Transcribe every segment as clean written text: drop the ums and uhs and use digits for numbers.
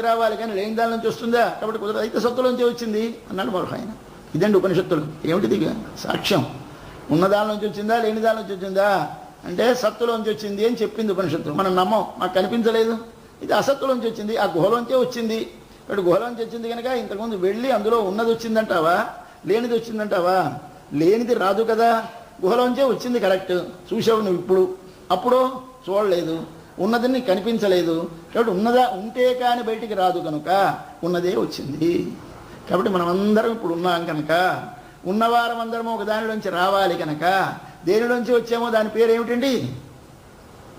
రావాలి కానీ లేని దాని నుంచి వస్తుందా? కాబట్టి కుదరదు. అయితే సత్తులోంచి వచ్చింది అన్నాడు మరొక ఆయన. ఇదండి ఉపనిషత్తులు. ఏమిటిది? సాక్ష్యం. ఉన్నదాని నుంచి వచ్చిందా లేని దాని నుంచి వచ్చిందా అంటే సత్తులోంచి వచ్చింది అని చెప్పింది ఉపనిషత్తులు. మనం నమ్మం, మాకు కనిపించలేదు. ఇది అసత్తులోంచి వచ్చింది, ఆ గుహలోంచే వచ్చింది. ఇప్పుడు గుహలోంచి వచ్చింది కనుక ఇంతకుముందు వెళ్ళి అందులో ఉన్నది వచ్చిందంటావా లేనిది వచ్చిందంటావా? లేనిది రాదు కదా, గుహలోంచే వచ్చింది. కరెక్ట్, చూసావు నువ్వు. ఇప్పుడు అప్పుడు చూడలేదు, ఉన్నదని కనిపించలేదు. కాబట్టి ఉన్నదా ఉంటే కానీ బయటికి రాదు కనుక ఉన్నదే వచ్చింది. కాబట్టి మనమందరం ఇప్పుడు ఉన్నాం కనుక, ఉన్నవారం అందరము ఒక దానిలోంచి రావాలి కనుక దేనిలోంచి వచ్చామో దాని పేరు ఏమిటండి?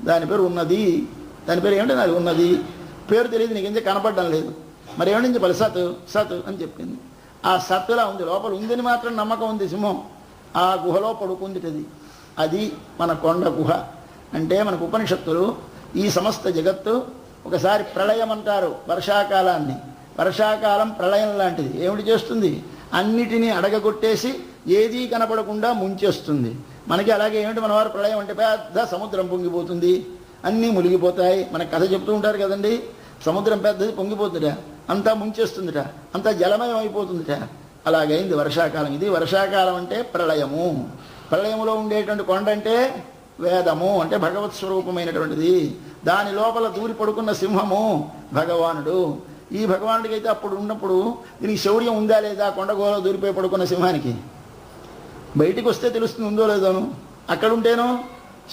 దాని పేరు ఉన్నది. దాని పేరు ఏమిటండి? అది ఉన్నది. పేరు తెలియదు, నీకు ఎందుకు కనపడడం లేదు. మరి ఏమిటి చెప్పాలి? సత్ సత్ అని చెప్పింది. ఆ సత్తులా ఉంది, లోపల ఉందని మాత్రం నమ్మకం ఉంది. సింహం ఆ గుహలో పడుకుంది. అది మన కొండ గుహ. అంటే మనకు ఉపనిషత్తులు ఈ సమస్త జగత్తు ఒకసారి ప్రళయం అంటారు వర్షాకాలాన్ని. వర్షాకాలం ప్రళయం లాంటిది. ఏమిటి చేస్తుంది? అన్నిటినీ అడగగొట్టేసి ఏదీ కనపడకుండా ముంచేస్తుంది. మనకి అలాగే ఏమిటి మన వారు ప్రళయం అంటే పెద్ద సముద్రం పొంగిపోతుంది, అన్నీ మునిగిపోతాయి. మనకు కథ చెప్తూ ఉంటారు కదండి. సముద్రం పెద్దది పొంగిపోతుందిట, అంతా ముంచేస్తుందిట, అంతా జలమయం అయిపోతుందిట. అలాగైంది వర్షాకాలం. ఇది వర్షాకాలం అంటే ప్రళయము. ప్రళయములో ఉండేటువంటి కొండ అంటే వేదము, అంటే భగవత్ స్వరూపమైనటువంటిది. దాని లోపల దూరి పడుకున్న సింహము భగవానుడు. ఈ భగవానుడికి అయితే అప్పుడు ఉన్నప్పుడు దీనికి శౌర్యం ఉందా లేదా? కొండగోలో దూరిపోయి పడుకున్న సింహానికి బయటికి వస్తే తెలుస్తుంది ఉందో లేదోను. అక్కడ ఉంటేనో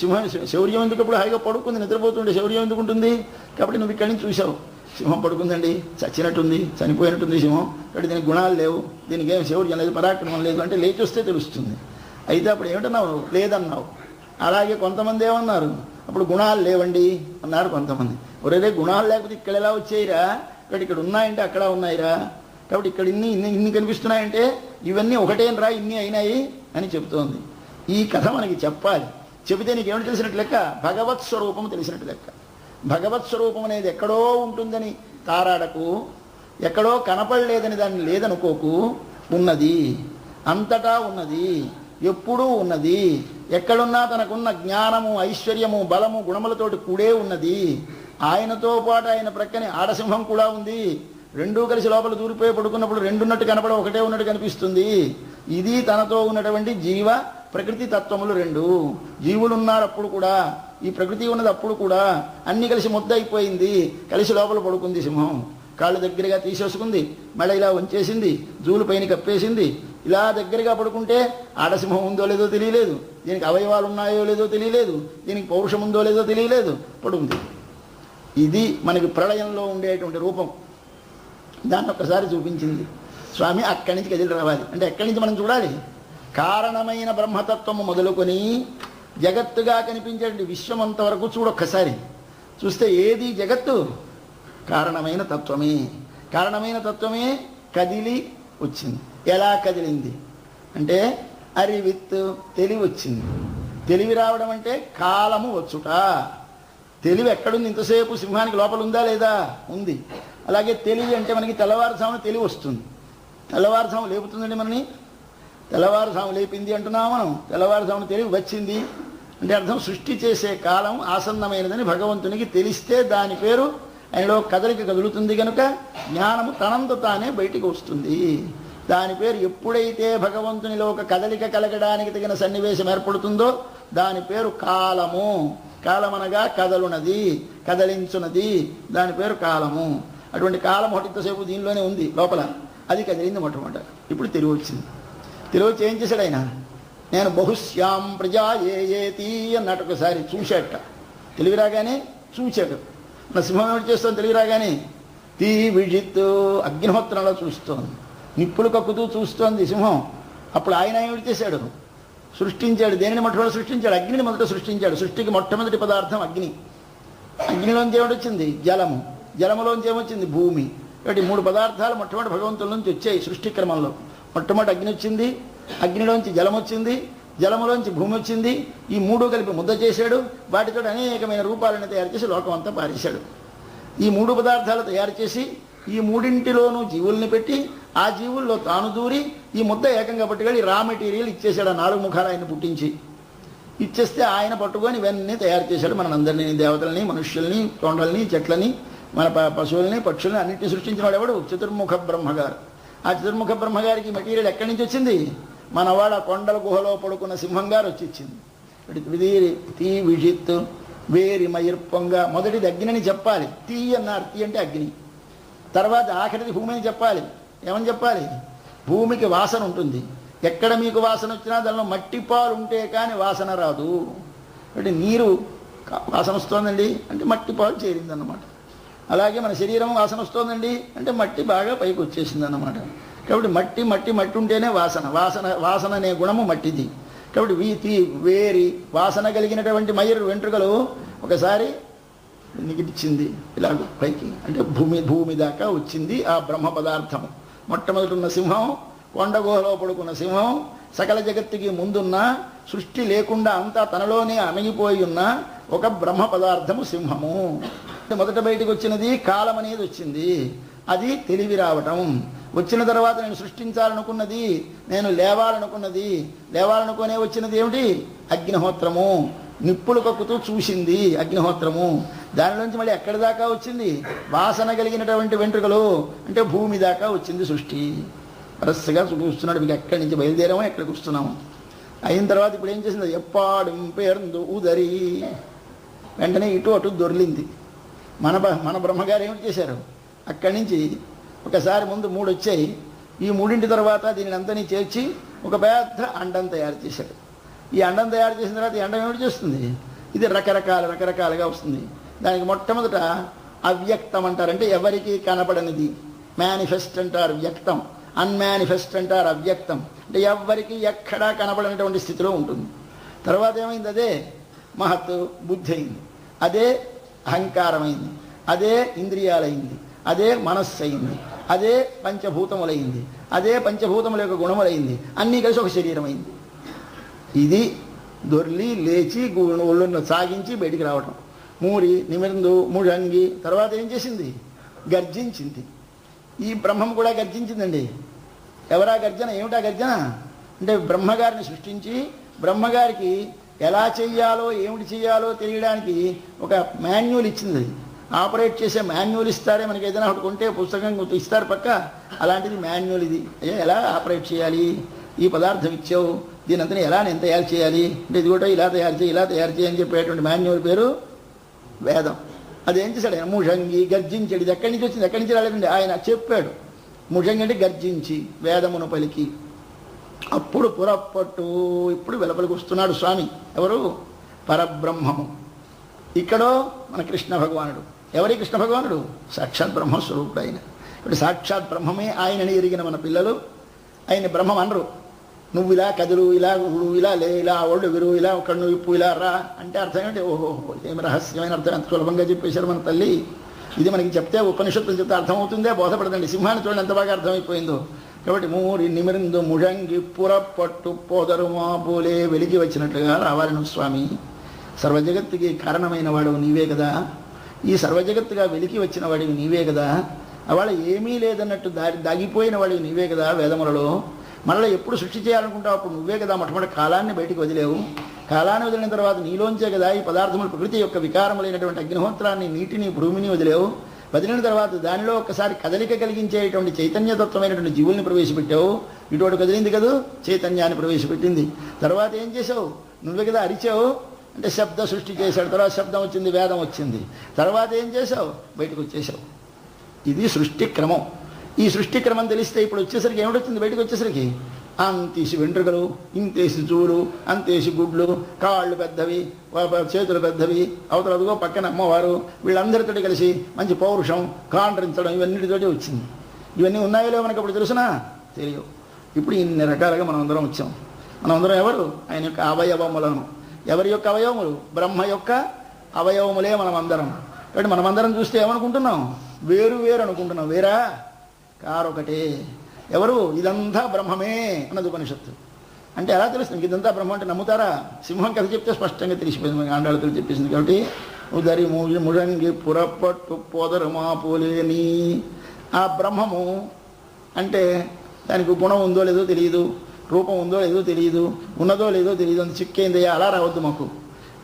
సింహం శౌర్యం ఎందుకు? అప్పుడు హాయిగా పడుకుంది, నిద్రపోతుండే. శౌర్యం ఎందుకు ఉంటుంది? కాబట్టి నువ్వు ఇక్కడి నుంచి చూసావు, సింహం పడుకుందండి, చచ్చినట్టుంది, చనిపోయినట్టుంది సింహం. కాబట్టి దీనికి గుణాలు లేవు, దీనికి ఏం శౌర్యం లేదు, పరాక్రమం లేదు అంటే లేచి వస్తే తెలుస్తుంది. అయితే అప్పుడు ఏమిటన్నావు? లేదన్నావు. అలాగే కొంతమంది ఏమన్నారు? అప్పుడు గుణాలు లేవండి అన్నారు కొంతమంది. ఒరే గుణాలు లేకపోతే ఇక్కడ ఎలా వచ్చాయిరా? ఇక్కడ ఇక్కడ ఉన్నాయంటే అక్కడ ఉన్నాయిరా. కాబట్టి ఇక్కడ ఇన్ని కనిపిస్తున్నాయంటే ఇవన్నీ ఒకటేనరా, ఇన్ని అయినాయి అని చెబుతోంది. ఈ కథ మనకి చెప్పాలి. చెబితే నీకు ఏమిటి తెలిసినట్టు లెక్క? భగవత్ స్వరూపం తెలిసినట్టు లెక్క. భగవత్ స్వరూపం అనేది ఎక్కడో ఉంటుందని తారాడకు, ఎక్కడో కనపడలేదని దాన్ని లేదనుకోకు. ఉన్నది, అంతటా ఉన్నది, ఎప్పుడూ ఉన్నది. ఎక్కడున్నా తనకున్న జ్ఞానము, ఐశ్వర్యము, బలము, గుణములతోటి కూడే ఉన్నది. ఆయనతో పాటు ఆయన ప్రక్కనే ఆడసింహం కూడా ఉంది. రెండూ కలిసి లోపల దూరిపోయి పడుకున్నప్పుడు రెండున్నట్టు కనపడ, ఒకటే ఉన్నట్టు కనిపిస్తుంది. ఇది తనతో ఉన్నటువంటి జీవ ప్రకృతి తత్వములు రెండు. జీవులు ఉన్నారు అప్పుడు కూడా, ఈ ప్రకృతి ఉన్నది అప్పుడు కూడా. అన్నీ కలిసి ముద్ద అయిపోయింది, కలిసి లోపల పడుకుంది సింహం. కాళ్ళు దగ్గరగా తీసేసుకుంది, మళ్ళీ ఇలా వంచేసింది, జూలు పైన కప్పేసింది. ఇలా దగ్గరగా పడుకుంటే ఆడసింహం ఉందో లేదో తెలియలేదు, దీనికి అవయవాలు ఉన్నాయో లేదో తెలియలేదు, దీనికి పౌరుషం ఉందో లేదో తెలియలేదు, పడుంది. ఇది మనకి ప్రళయంలో ఉండేటువంటి రూపం. దాన్ని ఒక్కసారి చూపించింది స్వామి. అక్కడి నుంచి కదిలి రావాలి అంటే ఎక్కడి నుంచి మనం చూడాలి? కారణమైన బ్రహ్మతత్వము మొదలుకొని జగత్తుగా కనిపించేటువంటి విశ్వం అంతవరకు చూడొక్కసారి. చూస్తే ఏది జగత్తు? కారణమైన తత్వమే. కారణమైన తత్వమే కదిలి వచ్చింది. ఎలా కదిలింది అంటే అరివిత్తు, తెలివి వచ్చింది. తెలివి రావడం అంటే కాలము వచ్చుట. తెలివి ఎక్కడుంది? ఇంతసేపు సింహానికి లోపల ఉందా లేదా? ఉంది. అలాగే తెలివి అంటే మనకి తెల్లవారుజామున తెలివి వస్తుంది. తెల్లవారుజాము లేపుతుందండి మనని. తెల్లవారుజాము లేపింది అంటున్నాము మనం. తెల్లవారుజామున తెలివి వచ్చింది అంటే అర్థం సృష్టి చేసే కాలం ఆసన్నమైనదని భగవంతునికి తెలిస్తే దాని పేరు ఆయనలో కదలిక కదులుతుంది కనుక జ్ఞానము తనంత తానే బయటికి వస్తుంది. దాని పేరు ఎప్పుడైతే భగవంతునిలో ఒక కదలిక కలగడానికి తగిన సన్నివేశం ఏర్పడుతుందో దాని పేరు కాలము. కాలమనగా కదలునది, కదలించున్నది, దాని పేరు కాలము. అటువంటి కాలం ఒకటింతసేపు దీనిలోనే ఉంది లోపల. అది కదిలింది మొట్టమొదట. ఇప్పుడు తెలివి వచ్చింది. తెలివి వచ్చి ఏం చేశాడు ఆయన? నేను బహుశ్యాం ప్రజా ఏతి అన్నట్టు ఒకసారి చూశాట. తెలివి రాగానే చూశాడు. నా సింహం ఏమిటి చేస్తోంది? తెలివి రాగానే తీ విజిత్తు అగ్నిహోత్రంలో చూస్తోంది, నిప్పులు కక్కుతూ చూస్తోంది సింహం. అప్పుడు ఆయన ఏమిటి చేశాడు? సృష్టించాడు. దేనిని మొట్టమొదటి సృష్టించాడు? అగ్నిని మొదట సృష్టించాడు. సృష్టికి మొట్టమొదటి పదార్థం అగ్ని. అగ్నిలోంచి ఏమిటొచ్చింది? జలము. జలములోంచి ఏమొచ్చింది? భూమి. కాబట్టి మూడు పదార్థాలు మొట్టమొదటి భగవంతుల నుంచి వచ్చాయి సృష్టి క్రమంలో. మొట్టమొదటి అగ్ని వచ్చింది, అగ్నిలోంచి జలం వచ్చింది, జలములోంచి భూమి వచ్చింది. ఈ మూడు కలిపి ముద్ద చేశాడు. వాటితో అనేకమైన రూపాలను తయారు చేసి లోకం అంతా పారేశాడు. ఈ మూడు పదార్థాలు తయారు చేసి ఈ మూడింటిలోనూ జీవుల్ని పెట్టి ఆ జీవుల్లో తాను దూరి ఈ ముద్ద ఏకంగా పట్టుకెళ్ళి రా మెటీరియల్ ఇచ్చేశాడు. ఆ నాలుగు ముఖాలు ఆయన పుట్టించి ఇచ్చేస్తే ఆయన పట్టుకొని ఇవన్నీ తయారు చేశాడు. మనందరినీ, దేవతల్ని, మనుష్యుల్ని, తొండల్ని, చెట్లని మన పశువుల్ని పక్షుల్ని అన్నింటినీ సృష్టించిన వాడు ఎవడు? చతుర్ముఖ బ్రహ్మగారు. ఆ చతుర్ముఖ బ్రహ్మగారికి మెటీరియల్ ఎక్కడి నుంచి వచ్చింది? మన వాళ్ళ కొండల గుహలో పడుకున్న సింహం గారు వచ్చి ఇచ్చింది. విదీరి తీ విజిత్ వేరి మయిర్పొంగ. మొదటిది అగ్నిని చెప్పాలి, తీ అన్నారు. తీ అంటే అగ్ని. తర్వాత ఆఖరిది భూమి అని చెప్పాలి. ఏమని చెప్పాలి? భూమికి వాసన ఉంటుంది. ఎక్కడ మీకు వాసన వచ్చినా దానిలో మట్టి పాలు ఉంటే కానీ వాసన రాదు. అంటే నీరు వాసన వస్తోందండి అంటే మట్టి పాలు చేరిందన్నమాట. అలాగే మన శరీరం వాసన వస్తోందండి అంటే మట్టి బాగా పైకి వచ్చేసింది అన్నమాట. కాబట్టి మట్టి మట్టి మట్టి ఉంటేనే వాసన. వాసన అనే గుణము మట్టిది. కాబట్టి వీతి వేరి వాసన కలిగినటువంటి మయూరు వెంట్రుకలు ఒకసారి నిగిటిచ్చింది ఇలా పైకి, అంటే భూమి దాకా వచ్చింది ఆ బ్రహ్మ పదార్థము. మొట్టమొదటి ఉన్న సింహం, కొండగుహలో పడుకున్న సింహం, సకల జగత్తుకి ముందున్న సృష్టి లేకుండా అంతా తనలోనే అణగిపోయి ఉన్న ఒక బ్రహ్మ పదార్థము సింహము. మొదట బయటికి వచ్చినది కాలం అనేది వచ్చింది. అది తెలివి రావటం. వచ్చిన తర్వాత నేను సృష్టించాలనుకున్నది, నేను లేవాలనుకునే వచ్చినది ఏమిటి? అగ్నిహోత్రము. నిప్పులు కక్కుతూ చూసింది అగ్నిహోత్రము. దానిలోంచి మళ్ళీ ఎక్కడి దాకా వచ్చింది? వాసన కలిగినటువంటి వెంట్రుకలు, అంటే భూమి దాకా వచ్చింది సృష్టి. వరసగా చూస్తున్నాడు. మీకు ఎక్కడి నుంచి బయలుదేరామో ఎక్కడికి వస్తున్నాము. అయిన తర్వాత ఇప్పుడు ఏం చేసింది? ఎప్పాడు పేర్ందు ఉదరి. వెంటనే ఇటు అటు దొర్లింది. మన బ్రహ్మగారు ఏమిటి చేశారు? అక్కడి నుంచి ఒకసారి ముందు 3 వచ్చాయి. ఈ 3 తర్వాత దీనిని అంతని చేర్చి ఒక పెద్ద అండం తయారు చేశాడు. ఈ అండం తయారు చేసిన తర్వాత ఈ అండం ఏమిటి చేస్తుంది? ఇది రకరకాలుగా వస్తుంది. దానికి మొట్టమొదట అవ్యక్తం అంటారు, అంటే ఎవరికి కనపడనిది. మేనిఫెస్ట్ అంటారు వ్యక్తం, అన్మానిఫెస్ట్ అంటారు అవ్యక్తం, అంటే ఎవరికి ఎక్కడా కనపడనటువంటి స్థితిలో ఉంటుంది. తర్వాత ఏమైంది? అదే మహత్ బుద్ధి అయింది, అదే అహంకారమైంది, అదే ఇంద్రియాలైంది, అదే మనస్సు అయింది, అదే పంచభూతములైంది, అదే పంచభూతముల యొక్క గుణములైంది. అన్నీ కలిసి ఒక శరీరం అయింది. ఇది దొర్లి లేచి ఒళ్ళున్న సాగించి బయటికి రావటం. మూరి నిమిర్ందు ముజంగి. తర్వాత ఏం చేసింది? గర్జించింది. ఈ బ్రహ్మం కూడా గర్జించిందండి. ఎవరా గర్జన? ఏమిటా గర్జన? అంటే బ్రహ్మగారిని సృష్టించి బ్రహ్మగారికి ఎలా చెయ్యాలో ఏమిటి చెయ్యాలో తెలియడానికి ఒక మాన్యువల్ ఇచ్చింది. ఆపరేట్ చేసే మాన్యువల్ ఇస్తారే మనకి. ఏదైనా ఒకటి కొంటే పుస్తకం ఇస్తారు పక్క, అలాంటిది మాన్యువల్ ఇది. ఎలా ఆపరేట్ చేయాలి, ఈ పదార్థం ఇచ్చావు, దీని అంతా ఎలా నేను తయారు చేయాలి అంటే ఇది కూడా ఇలా తయారు చేయి అని చెప్పేటువంటి మాన్యువల్ పేరు వేదం. అదేం చేశాడు ఆయన? ముషంగి గర్జించాడు. ఇది ఎక్కడి నుంచి వచ్చింది? ఎక్కడి నుంచి రాలేదండి, ఆయన చెప్పాడు. ముషంగి అంటే గర్జించి, వేదమును పలికి. అప్పుడు పురప్పట్టు ఇప్పుడు వెలుపలికి వస్తున్నాడు స్వామి. ఎవరు? పరబ్రహ్మము. ఇక్కడో మన కృష్ణ భగవానుడు. ఎవరి కృష్ణ భగవానుడు? సాక్షాత్ బ్రహ్మస్వరూపుడు ఆయన. ఇప్పుడు సాక్షాత్ బ్రహ్మమే ఆయనని ఎరిగిన మన పిల్లలు ఆయన బ్రహ్మం అనరు. నువ్వు ఇలా కదులు, ఇలా ఇలా లే, ఇలా ఒళ్ళు విరు, ఇలా కన్ను ఇప్పు, ఇలా రా అంటే అర్థం ఏంటి? ఓహో, ఏమి రహస్యమైన అర్థం, ఎంత సులభంగా చెప్పేశారు మన తల్లి. ఇది మనకి చెప్తే ఉపనిషత్తులు చెప్తే అర్థమవుతుందే, బోధపడదండి. సింహాన్ని చూడండి ఎంత బాగా అర్థమైపోయిందో. కాబట్టి మూరి నిమిరిందు ముజంగి పురపట్టు పోదరు మాబోలే. వెలిగి వచ్చినట్లుగా రావాలి నువ్వు స్వామి. సర్వజగత్తుకి కారణమైన వాడు నీవే కదా. ఈ సర్వజగత్తుగా వెలికి వచ్చిన వాడివి నీవే కదా. అవాళ ఏమీ లేదన్నట్టు దాగిపోయిన వాడివి నీవే కదా వేదములలో. మనలో ఎప్పుడు సృష్టి చేయాలనుకుంటావు అప్పుడు నువ్వే కదా. మొట్టమొదటి కాలాన్ని బయటికి వదిలేవు. కాలాన్ని వదిలిన తర్వాత నీలోంచే కదా ఈ పదార్థములు, ప్రకృతి యొక్క వికారములైనటువంటి అగ్నిహోత్రాన్ని, నీటిని, భూమిని వదిలేవు. వదిలిన తర్వాత దానిలో ఒకసారి కదలిక కలిగించేటువంటి చైతన్యతత్వమైనటువంటి జీవుల్ని ప్రవేశపెట్టావు. ఇటువంటి కదిలింది కదా, చైతన్యాన్ని ప్రవేశపెట్టింది. తర్వాత ఏం చేసావు? నువ్వే కదా అరిచావు, అంటే శబ్ద సృష్టి చేశాడు. తర్వాత శబ్దం వచ్చింది, వేదం వచ్చింది. తర్వాత ఏం చేసావు? బయటకు వచ్చేసావు. ఇది సృష్టి క్రమం. ఈ సృష్టి క్రమం తెలిస్తే ఇప్పుడు వచ్చేసరికి ఏమిటొచ్చింది? బయటకు వచ్చేసరికి అంతేసి వెంట్రుకలు, ఇంతేసి చూలు, అంతేసి గుడ్లు, కాళ్ళు పెద్దవి, చేతులు పెద్దవి, అవతల అదుగో పక్కన అమ్మవారు, వీళ్ళందరితో కలిసి మంచి పౌరుషం, కాండ్రించడం, ఇవన్నిటితోటి వచ్చింది. ఇవన్నీ ఉన్నాయో లేవో మనకు అప్పుడు తెలుసునా? తెలియవు. ఇప్పుడు ఇన్ని రకాలుగా మనం అందరం వచ్చాం. మనం అందరం ఎవరు? ఆయన యొక్క అవయవములను. ఎవరి యొక్క అవయవములు? బ్రహ్మ యొక్క అవయవములే మనం అందరం. కాబట్టి మనమందరం చూస్తే ఏమనుకుంటున్నాం? వేరు వేరు అనుకుంటున్నాం. వేరా? కారొకటే. ఎవరు? ఇదంతా బ్రహ్మమే అన్నది ఉపనిషత్తు. అంటే ఎలా తెలుస్తుంది ఇదంతా బ్రహ్మ అంటే? నమ్ముతారా? సింహం కథ చెప్తే స్పష్టంగా తెలిసిపోయింది. ఆండాళ్ళతో చెప్పేసింది. కాబట్టి ఉదరి ముజంగి పురపట్టు పోదరమా పోలేని ఆ బ్రహ్మము అంటే దానికి గుణం ఉందో లేదో తెలియదు, రూపం ఉందో లేదో తెలియదు, ఉన్నదో లేదో తెలియదు. అంత చిక్కేందయ్యా అలా రావద్దు మాకు.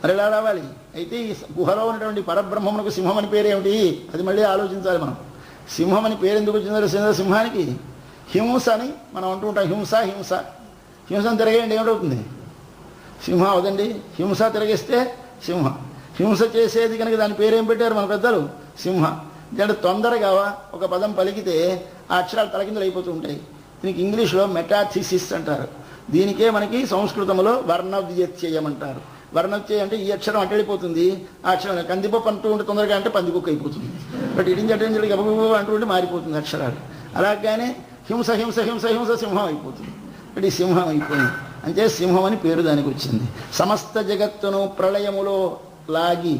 మరి ఎలా రావాలి? అయితే ఈ గుహలో ఉన్నటువంటి పరబ్రహ్మమునకు సింహం అని పేరేమిటి? అది మళ్ళీ ఆలోచించాలి మనం. సింహం అని పేరు ఎందుకు వచ్చిందో సింహానికి హింస అని మనం అంటూ ఉంటాం. హింస హింస హింసను తిరగేయండి ఏమిటవుతుంది? సింహం అవదండి. హింస తిరగేస్తే సింహ. హింస చేసేది కనుక దాని పేరేం పెట్టారు మన పెద్దలు? సింహ. అంటే తొందరగా ఒక పదం పలికితే ఆ అక్షరాలు తలకిందులు అయిపోతూ ఉంటాయి. దీనికి ఇంగ్లీష్లో మెటాథిసిస్ అంటారు. దీనికే మనకి సంస్కృతంలో వర్ణవ్యత్యయమంటారు. వర్ణవ్యత్యయం అంటే ఈ అక్షరం అట్టడిపోతుంది, ఆ అక్షరం కందిపప్పు అంటూ ఉంటే తొందరగా అంటే పందికొక్క అయిపోతుంది. బట్ ఇడించటంజలికి అబుబు అంటూ ఉంటే మారిపోతుంది అక్షరాలు. అలాగనే హింస హింస హింస హింస సింహం అయిపోతుంది. అంటే ఈ సింహం అయిపోయింది అంటే సింహం అని పేరు దానికి వచ్చింది. సమస్త జగత్తును ప్రళయములో లాగి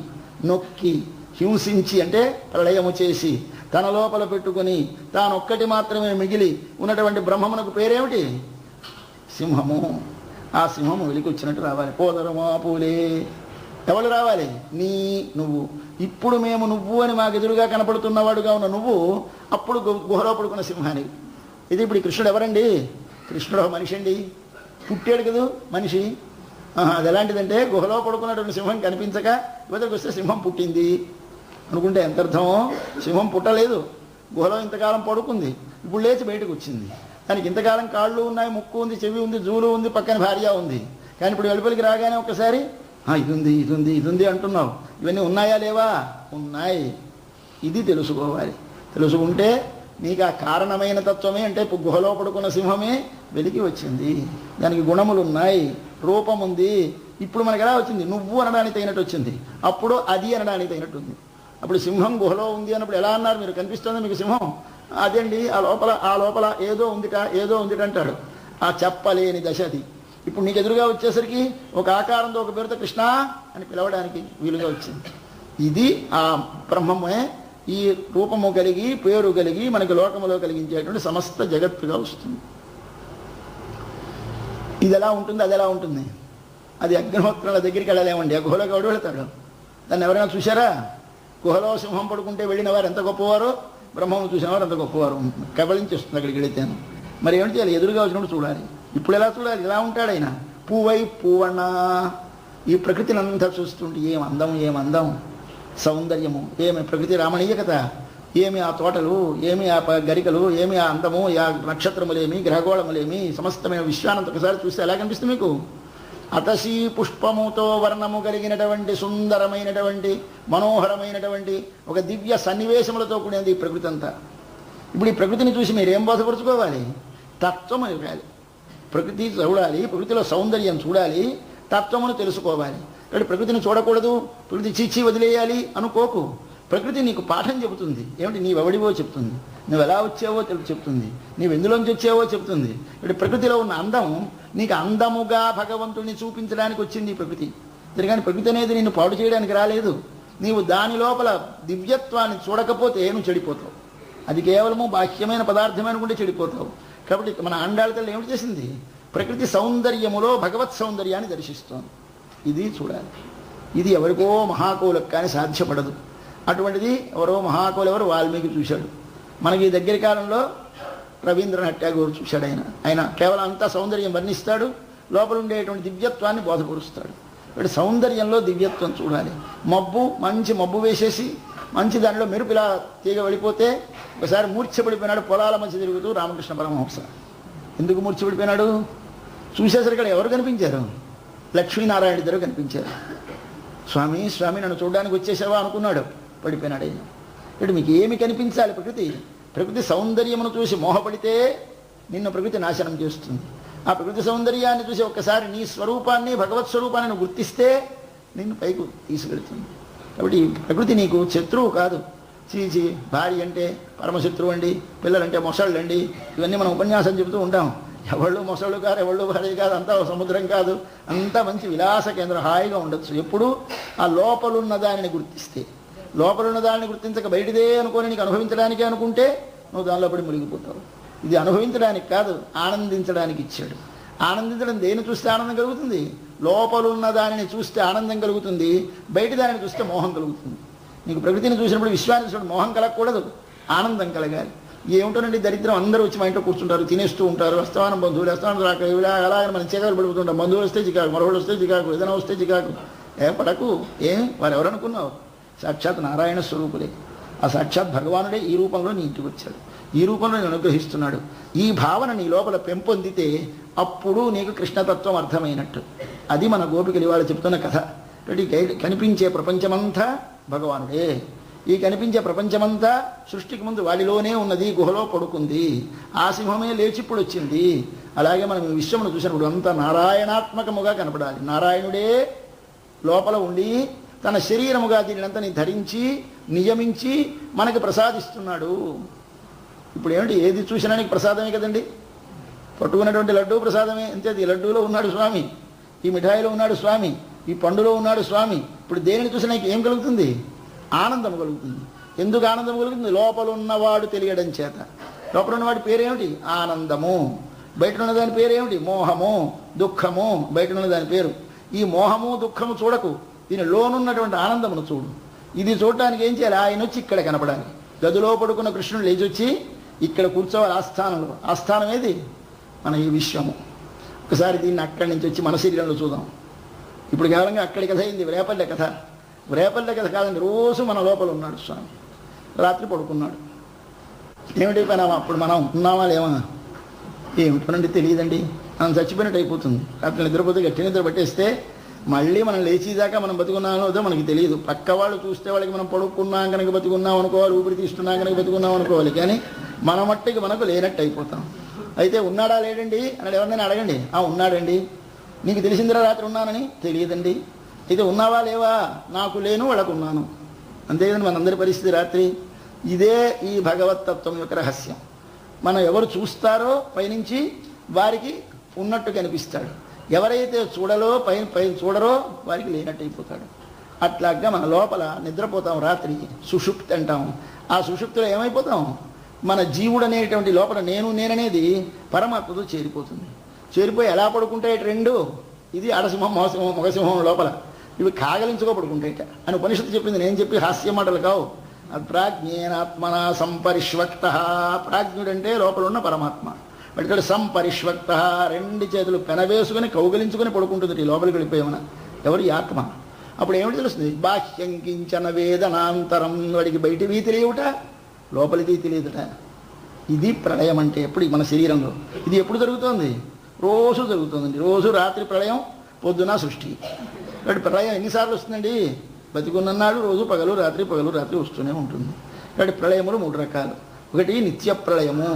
నొక్కి హింసించి అంటే ప్రళయము చేసి తన లోపల పెట్టుకుని తానొక్కటి మాత్రమే మిగిలి ఉన్నటువంటి బ్రహ్మమునకు పేరేమిటి? సింహము. ఆ సింహము వెలికి వచ్చినట్టు రావాలి. పోదరమా పూలే. ఎవరు రావాలి? నువ్వు. ఇప్పుడు మేము నువ్వు అని మాకు ఎదురుగా కనపడుతున్నవాడుగా ఉన్న నువ్వు అప్పుడు గుహలో పడుకున్న సింహానికి. ఇది ఇప్పుడు కృష్ణుడు ఎవరండి? కృష్ణుడు మనిషి అండి. పుట్టాడు కదా మనిషి. అది ఎలాంటిదంటే గుహలో పడుకున్నటువంటి సింహం కనిపించక యువతకు వస్తే సింహం పుట్టింది అనుకుంటే ఎంత అర్థమో? సింహం పుట్టలేదు, గుహలో ఇంతకాలం పడుకుంది, ఇప్పుడు లేచి బయటకు వచ్చింది. దానికి ఇంతకాలం కాళ్ళు ఉన్నాయి, ముక్కు ఉంది, చెవి ఉంది, జూలు ఉంది, పక్కన భార్య ఉంది. కానీ ఇప్పుడు వెలుపలికి రాగానే ఒకసారి ఇది ఉంది ఇది ఉంది ఇది ఉంది అంటున్నావు. ఇవన్నీ ఉన్నాయా లేవా? ఉన్నాయి. ఇది తెలుసుకోవాలి. తెలుసుకుంటే నీకు ఆ కారణమైన తత్వమే అంటే గుహలో పడుకున్న సింహమే వెలికి వచ్చింది. దానికి గుణములు ఉన్నాయి, రూపం ఉంది. ఇప్పుడు మనకు ఎలా వచ్చింది? నువ్వు అనడానికి తగినట్టు వచ్చింది, అప్పుడు అది అనడానికి తగినట్టు ఉంది. అప్పుడు సింహం గుహలో ఉంది అన్నప్పుడు ఎలా అన్నారు మీరు? కనిపిస్తుంది మీకు సింహం? అదండి ఆ లోపల ఏదో ఉందిట అంటాడు. ఆ చెప్పలేని దశ అది. ఇప్పుడు నీకు ఎదురుగా వచ్చేసరికి ఒక ఆకారంతో ఒక పేరుతో కృష్ణ అని పిలవడానికి వీలుగా వచ్చింది. ఇది ఆ బ్రహ్మమే ఈ రూపము కలిగి పేరు కలిగి మనకి లోకములో కలిగించేటువంటి సమస్త జగత్తుగా వస్తుంది. ఇది ఎలా ఉంటుంది, అది ఎలా ఉంటుంది? అది అగ్నిహోత్రాల దగ్గరికి వెళ్ళలేమండి. ఆ గుహలోకి ఎవడు వెళతాడు? దాన్ని ఎవరైనా చూశారా? గుహలో సింహం పడుకుంటే వెళ్ళిన వారు ఎంత గొప్పవారో, బ్రహ్మను చూసిన వారు ఎంత గొప్పవారు. కబలించేస్తుంది అక్కడికి వెళితేను. మరి ఏమిటి చేయాలి? ఎదురుగా వచ్చినప్పుడు చూడాలి. ఇప్పుడు ఎలా చూడాలి? ఇలా ఉంటాడు ఆయన. పువ్వై పువ్వణ. ఈ ప్రకృతిని అంతా చూస్తుంటే ఏం అందం సౌందర్యము, ఏమి ప్రకృతి రామణీయకత, ఏమి ఆ తోటలు, ఏమి ఆ గరికలు, ఏమి ఆ అందము, ఆ నక్షత్రములేమి, గ్రహగోళములేమి, సమస్తమైన విశ్వానంత ఒకసారి చూస్తే ఎలా కనిపిస్తుంది మీకు? అతశీ పుష్పముతో వర్ణము కలిగినటువంటి సుందరమైనటువంటి మనోహరమైనటువంటి ఒక దివ్య సన్నివేశములతో కూడినది ఈ ప్రకృతి అంతా. ఇప్పుడు ఈ ప్రకృతిని చూసి మీరు ఏం బోధపరుచుకోవాలి? తత్వము ఇవ్వాలి. ప్రకృతి చూడాలి, ప్రకృతిలో సౌందర్యం చూడాలి, తత్వమును తెలుసుకోవాలి. కాబట్టి ప్రకృతిని చూడకూడదు, ప్రకృతి చీచి వదిలేయాలి అనుకోకు. ప్రకృతి నీకు పాఠం చెబుతుంది. ఏమిటి? నీవెవడివో చెప్తుంది, నువ్వు ఎలా వచ్చావో చెప్తుంది, నీవు ఎందులోంచి వచ్చావో చెప్తుంది. ఇప్పుడు ప్రకృతిలో ఉన్న అందం నీకు అందముగా భగవంతుడిని చూపించడానికి వచ్చింది ఈ ప్రకృతి. కానీ ప్రకృతి అనేది నిన్ను పాడు చేయడానికి రాలేదు. నీవు దాని లోపల దివ్యత్వాన్ని చూడకపోతే నువ్వు చెడిపోతావు. అది కేవలము బాహ్యమైన పదార్థమే అనుకుంటే చెడిపోతావు. కాబట్టి మన ఆండాళ్ళ తల్లి ఏమిటి చేసింది? ప్రకృతి సౌందర్యములో భగవత్ సౌందర్యాన్ని దర్శిస్తోంది. ఇది చూడాలి. ఇది ఎవరికో మహాకవులకు కానీ సాధ్యపడదు. అటువంటిది ఎవరో మహాకవులు ఎవరు? వాల్మీకి చూశాడు. మనకి దగ్గర కాలంలో రవీంద్రనాథ్ ఠాగూర్ చూశాడు. ఆయన కేవలం అంతా సౌందర్యం వర్ణిస్తాడు, లోపల ఉండేటువంటి దివ్యత్వాన్ని బోధపరుస్తాడు. ఇప్పుడు సౌందర్యంలో దివ్యత్వం చూడాలి. మంచి మబ్బు వేసేసి మంచి దానిలో మెరుపులా తీగ వెళ్ళిపోతే ఒకసారి మూర్ఛపడిపోయినాడు పొలాల మధ్య తిరుగుతూ రామకృష్ణ పరమహంస. ఎందుకు మూర్ఛపడిపోయినాడు? చూసేసరికి ఇక్కడ ఎవరు కనిపించారు? లక్ష్మీనారాయణ ఇద్దరు కనిపించారు. స్వామి నన్ను చూడడానికి వచ్చేసావా అనుకున్నాడు. పడిపోయినాడు ఆయన. ఇప్పుడు మీకు ఏమి కనిపించాలి? ప్రకృతి సౌందర్యమును చూసి మోహపడితే నిన్ను ప్రకృతి నాశనం చేస్తుంది. ఆ ప్రకృతి సౌందర్యాన్ని చూసి ఒక్కసారి నీ స్వరూపాన్ని, భగవత్ స్వరూపాన్ని నువ్వు గుర్తిస్తే నిన్ను పైకి తీసుకెళ్తుంది. కాబట్టి ప్రకృతి నీకు శత్రువు కాదు. చీచి భార్య అంటే పరమశత్రువు అండి, పిల్లలంటే మొసళ్ళు అండి, ఇవన్నీ మనం ఉపన్యాసం చెబుతూ ఉంటాం. ఎవళ్ళు మొసళ్ళు కాదు, ఎవళ్ళు భార్య కాదు, అంతా సముద్రం కాదు, అంతా మంచి విలాస కేంద్రం, హాయిగా ఉండొచ్చు. ఎప్పుడు ఆ లోపలున్న దానిని గుర్తిస్తే. లోపలున్న దానిని గుర్తించక బయటిదే అనుకొని నీకు అనుభవించడానికే అనుకుంటే నువ్వు దానిలో పడి మునిగిపోతావు. ఇది అనుభవించడానికి కాదు, ఆనందించడానికి ఇచ్చాడు. ఆనందించడం దేని చూస్తే ఆనందం కలుగుతుంది? లోపలున్న దానిని చూస్తే ఆనందం కలుగుతుంది, బయట దానిని చూస్తే మోహం కలుగుతుంది. నీకు ప్రకృతిని చూసినప్పుడు, విశ్వాన్ని చూసినప్పుడు మోహం కలగకూడదు, ఆనందం కలగాలి. ఏముంటానండి దరిద్రం, అందరూ వచ్చి మా ఇంట్లో కూర్చుంటారు, తినేస్తూ ఉంటారు, అస్తమానం బంధువులు, అస్తమానం రాక అలాగే మనం చికాకులు పడిపోతుంటాం. బంధువులు వస్తే చికాకు, మరొకళ్ళు వస్తే చికాకు, ఏదైనా వస్తే చికాకు. పడకు. వారు ఎవరనుకున్నావు? సాక్షాత్ నారాయణ స్వరూపులే. ఆ సాక్షాత్ భగవానుడే ఈ రూపంలో నీ ఇంటికి వచ్చాడు, ఈ రూపంలో నేను అనుగ్రహిస్తున్నాడు. ఈ భావన నీ లోపల పెంపొందితే అప్పుడు నీకు కృష్ణతత్వం అర్థమైనట్టు. అది మన గోపికలు ఇవాళ చెప్తున్న కథ. కనిపించే ప్రపంచమంతా భగవానుడే. ఈ కనిపించే ప్రపంచమంతా సృష్టికి ముందు వాడిలోనే ఉన్నది, గుహలో పడుకుంది. ఆ సింహమే లేచి ఇప్పుడు వచ్చింది. అలాగే మనం ఈ విశ్వమును చూసినప్పుడు అంతా నారాయణాత్మకముగా కనపడాలి. నారాయణుడే లోపల ఉండి తన శరీరముగా దీనినంతని ధరించి నియమించి మనకి ప్రసాదిస్తున్నాడు. ఇప్పుడు ఏమిటి, ఏది చూసినా నీకు ప్రసాదమే కదండి. పట్టుకున్నటువంటి లడ్డూ ప్రసాదమే. అంతే, ఈ లడ్డూలో ఉన్నాడు స్వామి, ఈ మిఠాయిలో ఉన్నాడు స్వామి, ఈ పండులో ఉన్నాడు స్వామి. ఇప్పుడు దేనిని చూసినా నీకు ఏం కలుగుతుంది? ఆనందం కలుగుతుంది. ఎందుకు ఆనందం కలుగుతుంది? లోపల ఉన్నవాడు తెలియడం చేత. లోపల ఉన్నవాడి పేరేమిటి? ఆనందము. బయట ఉన్న దాని పేరేమిటి? మోహము, దుఃఖము. బయట ఉన్న దాని పేరు. ఈ మోహము దుఃఖము చూడకు, దీని లోనున్నటువంటి ఆనందమును చూడు. ఇది చూడటానికి ఏం చేయాలి? ఆయన వచ్చి ఇక్కడ కనపడాలి. గదిలో పడుకున్న కృష్ణుడు లేచి వచ్చి ఇక్కడ కూర్చోవాలి ఆస్థానంలో. ఆస్థానం ఏది? మన ఈ విశ్వము. ఒకసారి దీన్ని అక్కడి నుంచి వచ్చి మన శరీరంలో చూద్దాం. ఇప్పుడు కేవలంగా అక్కడి కథ అయింది, రేపల్లె కథ. రేపల్లె కథ కాదండి, రోజు మన లోపల ఉన్నాడు స్వామి. రాత్రి పడుకున్నాడు. ఏమిటైపోయినామా? అప్పుడు మనం ఉన్నామా లేవా? ఏమిటోనండి తెలియదండి. మనం చచ్చిపోయినట్టు అయిపోతుంది. రాత్రి నిద్రపోతే గట్టి నిద్ర పట్టేస్తే మళ్ళీ మనం లేచేదాకా మనం బతుకున్నామో వద్దో మనకి తెలియదు. పక్క వాళ్ళు చూస్తే వాళ్ళకి మనం పడుకున్నాం కనుక బతుకున్నాం అనుకోవాలి, ఊపిరి తీస్తున్నాం కనుక బతుకున్నాం అనుకోవాలి. కానీ మన మట్టికి మనకు లేనట్టు అయిపోతాం. అయితే ఉన్నాడా లేడండి అన్నాడు. ఎవరినైనా అడగండి. ఉన్నాడండి. నీకు తెలిసిందిరా రాత్రి ఉన్నానని? తెలియదండి. అయితే ఉన్నావా లేవా? నాకు లేను, వాళ్ళకు ఉన్నాను. అంతే కదండి మనందరి పరిస్థితి రాత్రి. ఇదే ఈ భగవత్తత్వం యొక్క రహస్యం. మనం ఎవరు చూస్తారో పైనుంచి వారికి ఉన్నట్టు కనిపిస్తాడు. ఎవరైతే పైన చూడరో వారికి లేనట్టు అయిపోతాడు. అట్లాగా మన లోపల నిద్రపోతాం, రాత్రి సుషుప్తి అంటాం. ఆ సుషుప్తిలో ఏమైపోతాం? మన జీవుడు అనేటువంటి లోపల నేననేది పరమాత్మతో చేరిపోతుంది. చేరిపోయి ఎలా పడుకుంటాయి రెండు? ఇది అడసింహం, మగసింహం లోపల ఇవి కాగలించుకో పడుకుంటాయిట అని ఉపనిషత్తు చెప్పింది. నేను చెప్పి హాస్య మాటలు కావు. ప్రాజ్ఞేనాత్మన సంపరిష్వక్త. ప్రాజ్ఞుడంటే లోపల ఉన్న పరమాత్మ. ఇక్కడ సంపరిష్వక్త, రెండు చేతులు పెనవేసుకుని కౌగలించుకొని పడుకుంటుంది. ఈ లోపలికి వెళ్ళిపోయామన ఎవరు? ఈ ఆత్మ. అప్పుడు ఏమిటి తెలుస్తుంది? బాహ్యం కించన వేదనాంతరం. వాడికి బయటివి తెలియవుట, లోపలిది తెలియదుట. ఇది ప్రళయం అంటే. ఎప్పుడు మన శరీరంలో ఇది ఎప్పుడు జరుగుతోంది? రోజు జరుగుతుందండి. రోజు రాత్రి ప్రళయం, పొద్దున సృష్టి. కాబట్టి ప్రళయం ఎన్నిసార్లు వస్తుందండి? బతికున్నన్నాడు రోజు పగలు రాత్రి వస్తూనే ఉంటుంది. కాబట్టి ప్రళయములు 3 రకాలు. ఒకటి నిత్య ప్రళయము,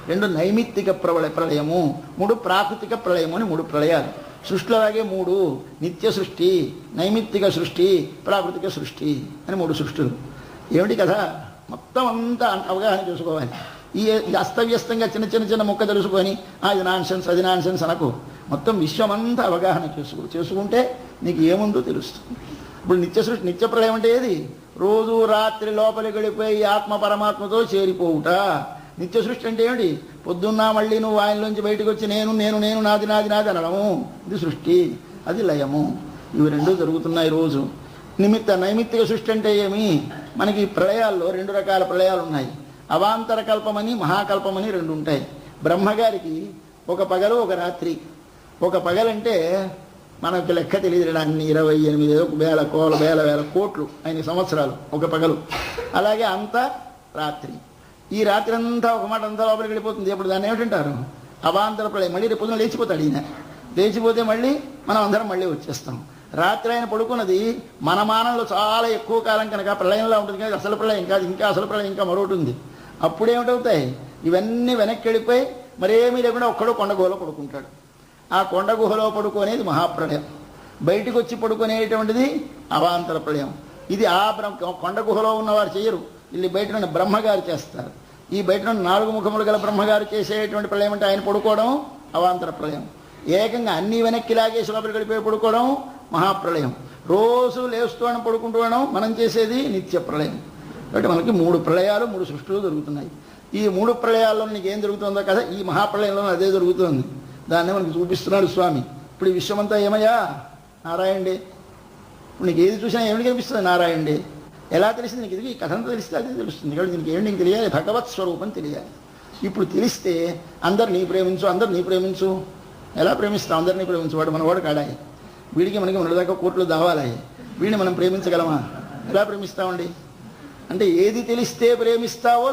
2 నైమిత్తిక ప్రళయము, 3 ప్రాకృతిక ప్రళయము అని 3 ప్రళయాలు. సృష్టిలో అలాగే 3: నిత్య సృష్టి, నైమిత్తిక సృష్టి, ప్రాకృతిక సృష్టి అని 3 సృష్టిలు. ఏమిటి కదా? మొత్తం అంతా అవగాహన చేసుకోవాలి. ఈ అస్తవ్యస్తంగా చిన్న ముక్క తెలుసుకొని ఇది నాన్సెన్స్ అది నాన్సెన్స్ అనకు. మొత్తం విశ్వమంతా అవగాహన చేసుకుంటే నీకు ఏముందో తెలుస్తుంది. ఇప్పుడు నిత్య ప్రళయం అంటే ఏది? రోజు రాత్రి లోపలికి వెళ్ళిపోయి ఆత్మ పరమాత్మతో చేరిపోవుట. నిత్య సృష్టి అంటే ఏమిటి? పొద్దున్న మళ్ళీ నువ్వు ఆయనలోంచి బయటకు వచ్చి నేను నాది అనడము. ఇది సృష్టి, అది లయము. ఇవి 2 జరుగుతున్నాయి రోజు. నైమిత్తిక సృష్టి అంటే ఏమి? మనకి ప్రళయాల్లో 2 రకాల ప్రళయాలు ఉన్నాయి. అవాంతర కల్పమని, మహాకల్పమని 2 ఉంటాయి. బ్రహ్మగారికి ఒక పగలు ఒక రాత్రి. ఒక పగలంటే మనకు లెక్క తెలియదు. 28 వేల కోట్లు ఆయన సంవత్సరాలు ఒక పగలు. అలాగే అంత రాత్రి. ఈ రాత్రి అంతా ఒక మాట అంతా లోపలికి వెళ్ళిపోతుంది. అప్పుడు దాన్ని ఏమిటంటారు? అవాంతర ప్రళయం. మళ్ళీ రేపు పొద్దున లేచిపోతాడు ఈయన. లేచిపోతే మళ్ళీ మనం అందరం మళ్ళీ వచ్చేస్తాం. రాత్రి ఆయన పడుకున్నది మన మానంలో చాలా ఎక్కువ కాలం కనుక ప్రళయంలో ఉంటుంది. కానీ అసలు ప్రళయం కాదు, ఇంకా అసలు ప్రళయం ఇంకా మరొకటి ఉంది. అప్పుడేమిటవుతాయి? ఇవన్నీ వెనక్కి వెళ్ళిపోయి మరేమీ లేకుండా ఒక్కడో కొండ గుహలో పడుకుంటాడు. ఆ కొండ గుహలో పడుకునేది మహాప్రళయం. బయటికి వచ్చి పడుకునేటువంటిది అవాంతర ప్రళయం. ఇది ఆ కొండ గుహలో ఉన్నవారు చేయరు. ಇಲ್ಲಿ బయట బ్రహ్మగారు చేస్తారు. ఈ బయట 4 ముఖములు గల బ్రహ్మగారు చేసేటువంటి ప్రళయం అంటే ఆయన పడుకోవడం అవాంతర ప్రళయం. ఏకంగా అన్ని వెనక్కి లాగేసి లోపలికి వెళ్ళిపోయి పడుకోవడం మహాప్రళయం. రోజు లేస్తూ పడుకుంటూ మనం చేసేది నిత్య ప్రళయం. కాబట్టి మనకి 3 ప్రళయాలు 3 సృష్టిలు జరుగుతున్నాయి. ఈ 3 ప్రళయాల్లో నీకు ఏం జరుగుతుందో కదా, ఈ మహాప్రళయంలో అదే జరుగుతుంది. దాన్నే మనకు చూపిస్తున్నాడు స్వామి. ఇప్పుడు ఈ విశ్వమంతా ఏమయ్యా? నారాయణుడే. ఇప్పుడు నీకు ఏది చూసినా ఏమిటి కనిపిస్తుంది? నారాయణుడే. ఎలా తెలిసింది నీకు? ఇది ఈ కథంతా తెలిస్తే అదే తెలుస్తుంది. కాబట్టి దీనికి ఏమిటి నీకు తెలియాలి? భగవత్ స్వరూపం తెలియాలి. ఇప్పుడు తెలిస్తే అందరినీ ప్రేమించు. ఎలా ప్రేమిస్తావు? అందరినీ ప్రేమించు. వాడు మనవాడు కాడాయి. వీడికి మనకి మన దాకా కోట్లు దావాలాయి. వీడిని మనం ప్రేమించగలమా? ఎలా ప్రేమిస్తామండి? అంటే ఏది తెలిస్తే ప్రేమిస్తావో